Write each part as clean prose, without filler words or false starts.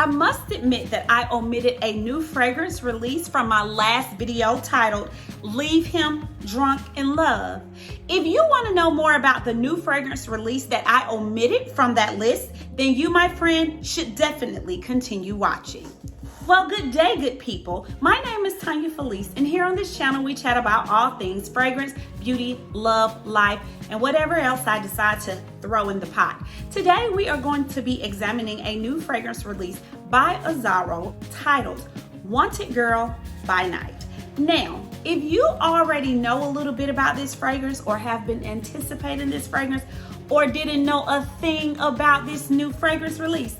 I must admit that I omitted a new fragrance release from my last video titled Leave Him Drunk in Love. If you want to know more about the new fragrance release that I omitted from that list, then you, my friend, should definitely continue watching. Well, good day, good people. My name is Tanya Felice, and here on this channel, we chat about all things fragrance, beauty, love, life, and whatever else I decide to throw in the pot. Today, we are going to be examining a new fragrance release by Azarro titled Wanted Girl by Night. Now, if you already know a little bit about this fragrance or have been anticipating this fragrance or didn't know a thing about this new fragrance release,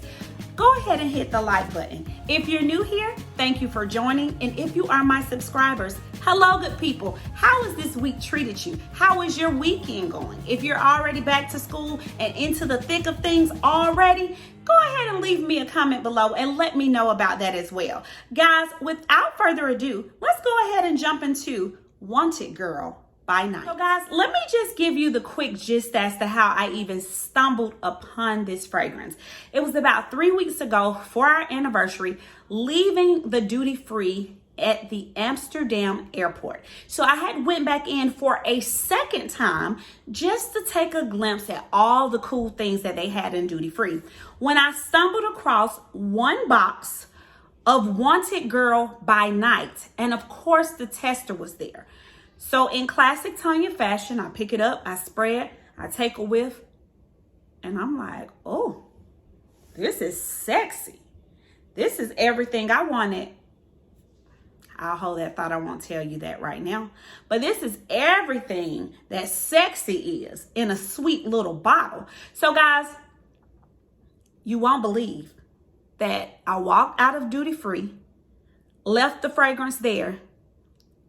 go ahead and hit the like button. If you're new here, thank you for joining. And if you are my subscribers, hello, good people. How has this week treated you? How is your weekend going? If you're already back to school and into the thick of things already, go ahead and leave me a comment below and let me know about that as well. Guys, without further ado, let's go ahead and jump into Wanted Girl by Night. So guys, let me just give you the quick gist as to how I even stumbled upon this fragrance. It was about 3 weeks ago for our anniversary, leaving the duty free at the Amsterdam airport. So I had went back in for a second time just to take a glimpse at all the cool things that they had in duty free. When I stumbled across one box of Wanted Girl by Night, and of course the tester was there. So in classic Tanya fashion, I pick it up, I spray it, I take a whiff, and I'm like, oh, this is sexy. This is everything I wanted. I'll hold that thought. I won't tell you that right now. But this is everything that sexy is in a sweet little bottle. So guys, you won't believe that I walked out of duty free, left the fragrance there,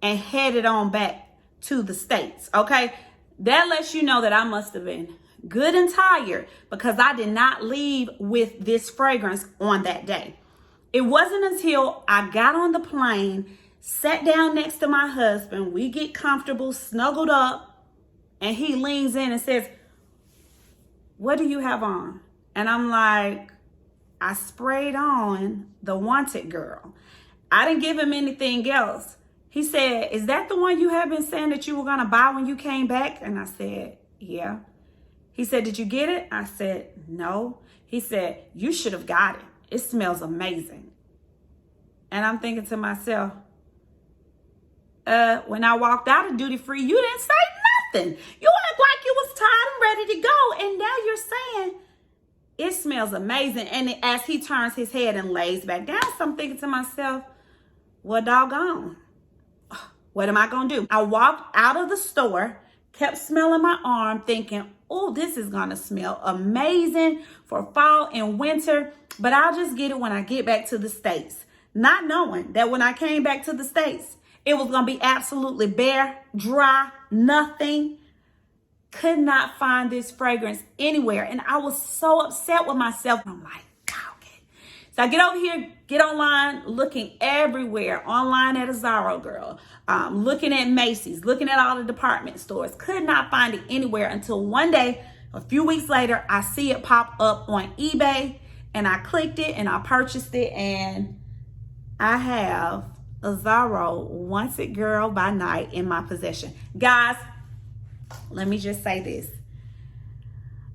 and headed on back to the States, okay? That lets you know that I must have been good and tired because I did not leave with this fragrance on that day. It wasn't until I got on the plane, sat down next to my husband, we get comfortable, snuggled up, and he leans in and says, "What do you have on?" And I'm like, I sprayed on the Wanted Girl. I didn't give him anything else. He said, "Is that the one you have been saying that you were going to buy when you came back?" And I said, "Yeah." He said, "Did you get it?" I said, "No." He said, "You should have got it. It smells amazing." And I'm thinking to myself, when I walked out of duty free, you didn't say nothing. You act like you was tired and ready to go. And now you're saying it smells amazing. And as he turns his head and lays back down, so I'm thinking to myself, well, doggone. What am I going to do? I walked out of the store, kept smelling my arm, thinking, oh, this is going to smell amazing for fall and winter, but I'll just get it when I get back to the States. Not knowing that when I came back to the States, it was going to be absolutely bare, dry, nothing. Could not find this fragrance anywhere. And I was so upset with myself. I'm like, okay. So I get over here, get online, looking everywhere, online at Azarro, girl. Looking at Macy's, looking at all the department stores. Could not find it anywhere until one day, a few weeks later, I see it pop up on eBay. And I clicked it and I purchased it. And I have Azarro Wanted Girl by Night in my possession. Guys, let me just say this.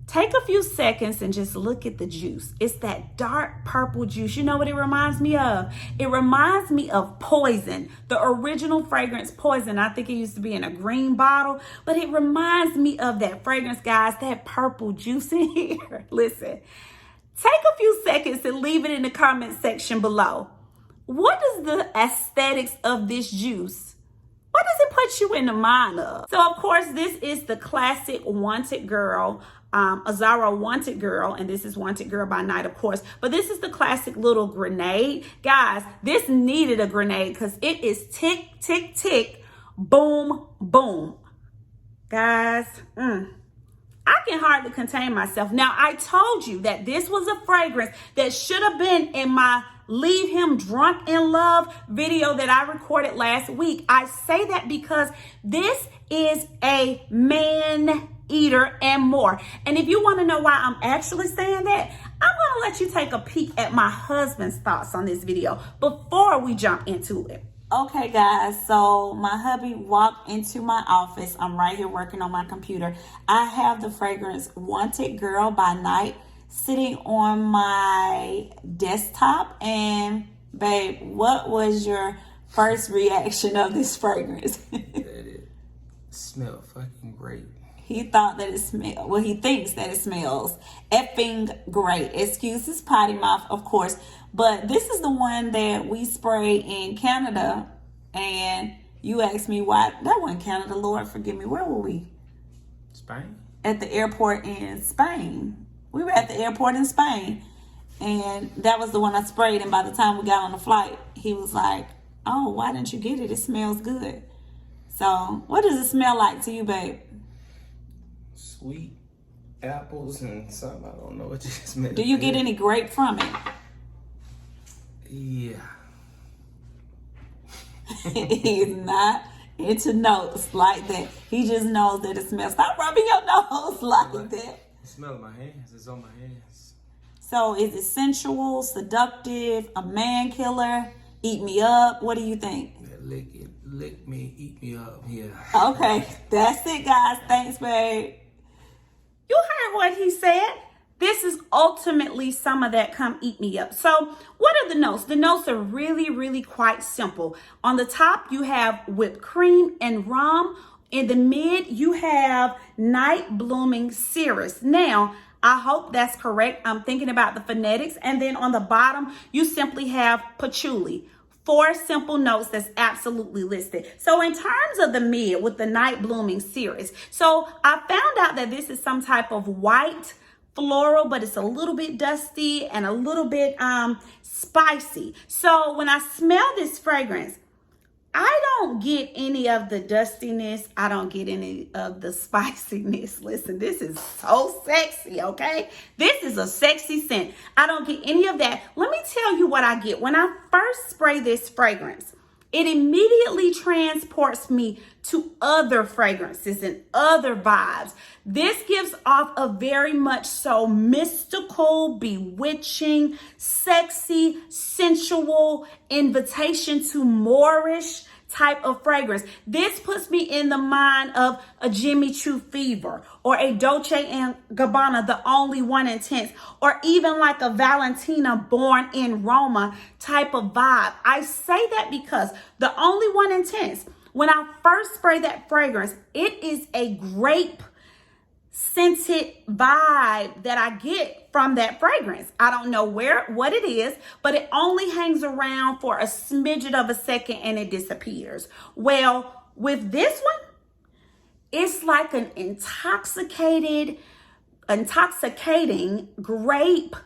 Take a few seconds and just look at the juice. It's that dark purple juice. You know what it reminds me of? It reminds me of Poison, the original fragrance Poison. I think it used to be in a green bottle, but it reminds me of that fragrance, guys, that purple juice in here. Listen, take a few seconds and leave it in the comment section below. What is the aesthetics of this juice? What does it put you in the mind of? So, of course, this is the classic Wanted Girl, Azarro Wanted Girl, and this is Wanted Girl by Night, of course. But this is the classic little grenade. Guys, this needed a grenade because it is tick, tick, tick, boom, boom. Guys, I can hardly contain myself. Now, I told you that this was a fragrance that should have been in my Leave Him Drunk in Love video that I recorded last week. I say that because this is a man eater and more. And if you want to know why I'm actually saying that, I'm going to let you take a peek at my husband's thoughts on this video before we jump into it. Okay, guys, so my hubby walked into my office. I'm right here working on my computer. I have the fragrance Wanted Girl by Night sitting on my desktop. And babe, what was your first reaction of this fragrance? That it smelled fucking great. He thought that it smelled, well, he thinks that it smells effing great. Excuse his potty mouth, of course. But this is the one that we sprayed in Canada. And you asked me why. That wasn't Canada, Lord forgive me. Where were we? Spain? At the airport in Spain. We were at the airport in Spain. And that was the one I sprayed. And by the time we got on the flight, he was like, oh, why didn't you get it? It smells good. So what does it smell like to you, babe? Sweet apples and something. I don't know what you smell. Do you get any grape from it? Yeah. He's not into notes like that. He just knows that it smells. Stop rubbing your nose like that. It smells my hands. It's on my hands. So is it sensual, seductive, a man killer, eat me up? What do you think? Yeah, lick me, eat me up. Yeah. Okay, that's it, guys. Thanks, babe. You heard what he said. This is ultimately some of that come eat me up. So what are the notes? The notes are really, really quite simple. On the top, you have whipped cream and rum. In the mid, you have night blooming cereus. Now, I hope that's correct. I'm thinking about the phonetics. And then on the bottom, you simply have patchouli. 4 simple notes that's absolutely listed. So in terms of the mid with the night blooming cereus, so I found out that this is some type of white floral, but it's a little bit dusty and a little bit spicy. So when I smell this fragrance, I don't get any of the dustiness. I don't get any of the spiciness. Listen, this is so sexy, okay? This is a sexy scent. I don't get any of that. Let me tell you what I get. When I first spray this fragrance, it immediately transports me to other fragrances and other vibes. This gives off a very much so mystical, bewitching, sexy, sensual invitation to Moorish type of fragrance. This puts me in the mind of a Jimmy Choo Fever or a Dolce & Gabbana, The Only One Intense, or even like a Valentina Born in Roma type of vibe. I say that because The Only One Intense, when I first spray that fragrance, it is a grape scented vibe that I get from that fragrance. I don't know what it is, but it only hangs around for a smidget of a second and it disappears. Well, with this one, it's like an intoxicating grape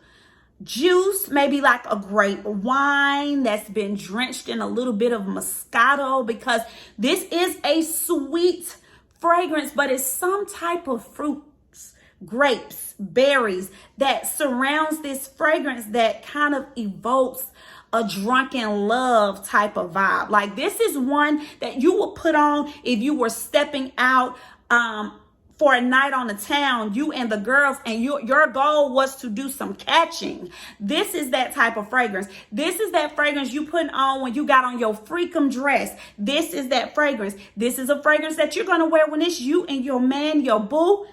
juice, maybe like a grape wine that's been drenched in a little bit of Moscato, because this is a sweet fragrance, but it's some type of fruits, grapes, berries that surrounds this fragrance that kind of evokes a drunken love type of vibe. Like this is one that you would put on if you were stepping out for a night on the town, you and the girls, and your goal was to do some catching. This is that type of fragrance. This is that fragrance you put on when you got on your freakum dress. This is that fragrance. This is a fragrance that you're going to wear when it's you and your man, your boo,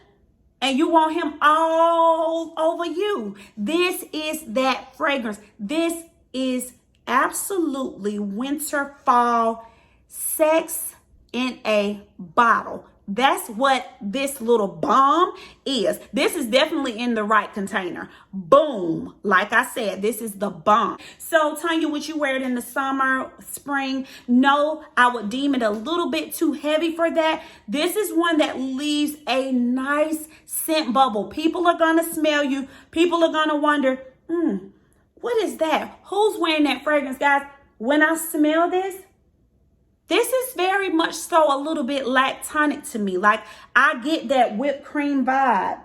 and you want him all over you. This is that fragrance. This is absolutely winter, fall, sex in a bottle. That's what this little bomb is. This is definitely in the right container. Boom. Like I said, this is the bomb. So Tanya, would you wear it in the summer, spring? No, I would deem it a little bit too heavy for that. This is one that leaves a nice scent bubble. People are going to smell you. People are going to wonder, what is that? Who's wearing that fragrance, guys? When I smell this is very much so a little bit lactonic to me. Like I get that whipped cream vibe.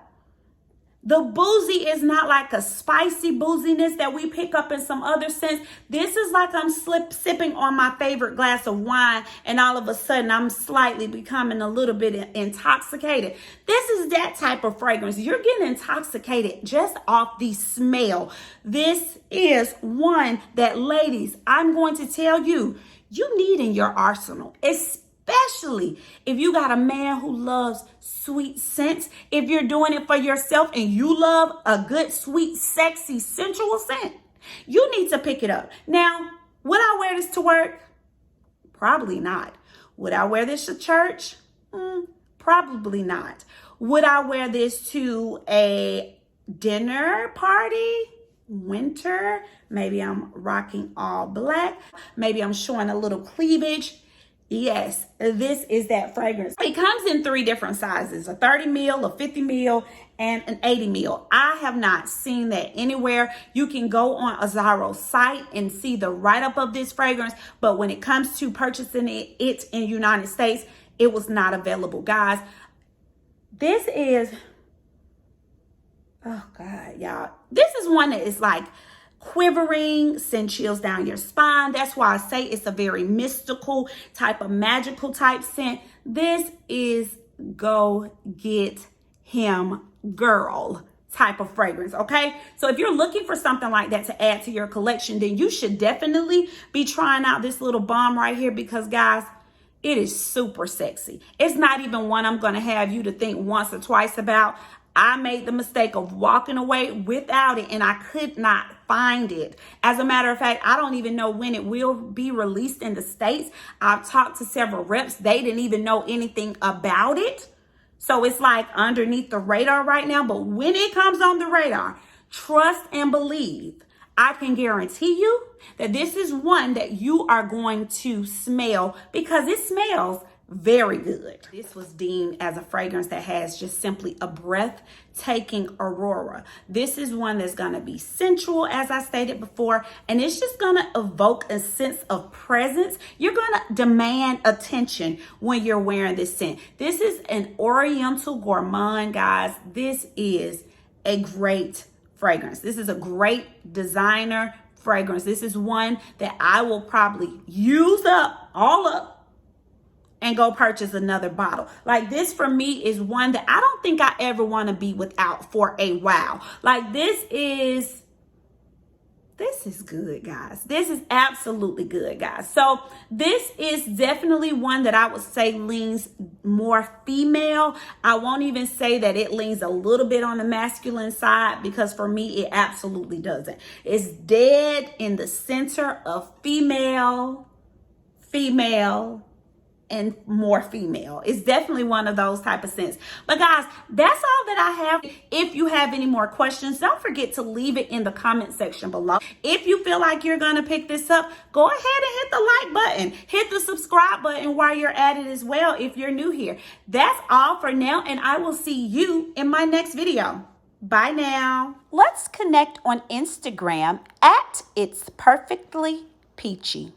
The boozy is not like a spicy booziness that we pick up in some other scents. This is like I'm sipping on my favorite glass of wine and all of a sudden I'm slightly becoming a little bit intoxicated. This is that type of fragrance. You're getting intoxicated just off the smell. This is one that, ladies, I'm going to tell you, you need in your arsenal, especially if you got a man who loves sweet scents. If you're doing it for yourself and you love a good, sweet, sexy, sensual scent, you need to pick it up. Now, would I wear this to work? Probably not. Would I wear this to church? Probably not. Would I wear this to a dinner party? Winter? Maybe I'm rocking all black. Maybe I'm showing a little cleavage. Yes, this is that fragrance. It comes in 3 different sizes, a 30 ml, a 50 ml, and an 80 ml. I have not seen that anywhere. You can go on Azarro's site and see the write-up of this fragrance, but when it comes to purchasing it in the United States, it was not available. Guys, this is, oh God, y'all. This is one that is like quivering, send chills down your spine. That's why I say it's a very mystical type of magical type scent. This is go get him girl type of fragrance, okay? So if you're looking for something like that to add to your collection, then you should definitely be trying out this little bomb right here because, guys, it is super sexy. It's not even one I'm going to have you to think once or twice about. I made the mistake of walking away without it and I could not find it. As a matter of fact, I don't even know when it will be released in the States. I've talked to several reps. They didn't even know anything about it. So it's like underneath the radar right now. But when it comes on the radar, trust and believe. I can guarantee you that this is one that you are going to smell because it smells very good. This was deemed as a fragrance that has just simply a breathtaking aurora. This is one that's going to be sensual, as I stated before, and it's just going to evoke a sense of presence. You're going to demand attention when you're wearing this scent. This is an Oriental Gourmand, guys. This is a great fragrance. This is a great designer fragrance. This is one that I will probably use all up and go purchase another bottle. Like this for me is one that I don't think I ever want to be without for a while. Like this is good, guys. This is absolutely good, guys. So this is definitely one that I would say leans more female. I won't even say that it leans a little bit on the masculine side because for me, it absolutely doesn't. It's dead in the center of female, and more female. It's definitely one of those type of scents. But guys, that's all that I have. If you have any more questions, don't forget to leave it in the comment section below. If you feel like you're gonna pick this up, go ahead and hit the like button. Hit the subscribe button while you're at it as well if you're new here. That's all for now, and I will see you in my next video. Bye now. Let's connect on Instagram at It's Perfectly Peachy.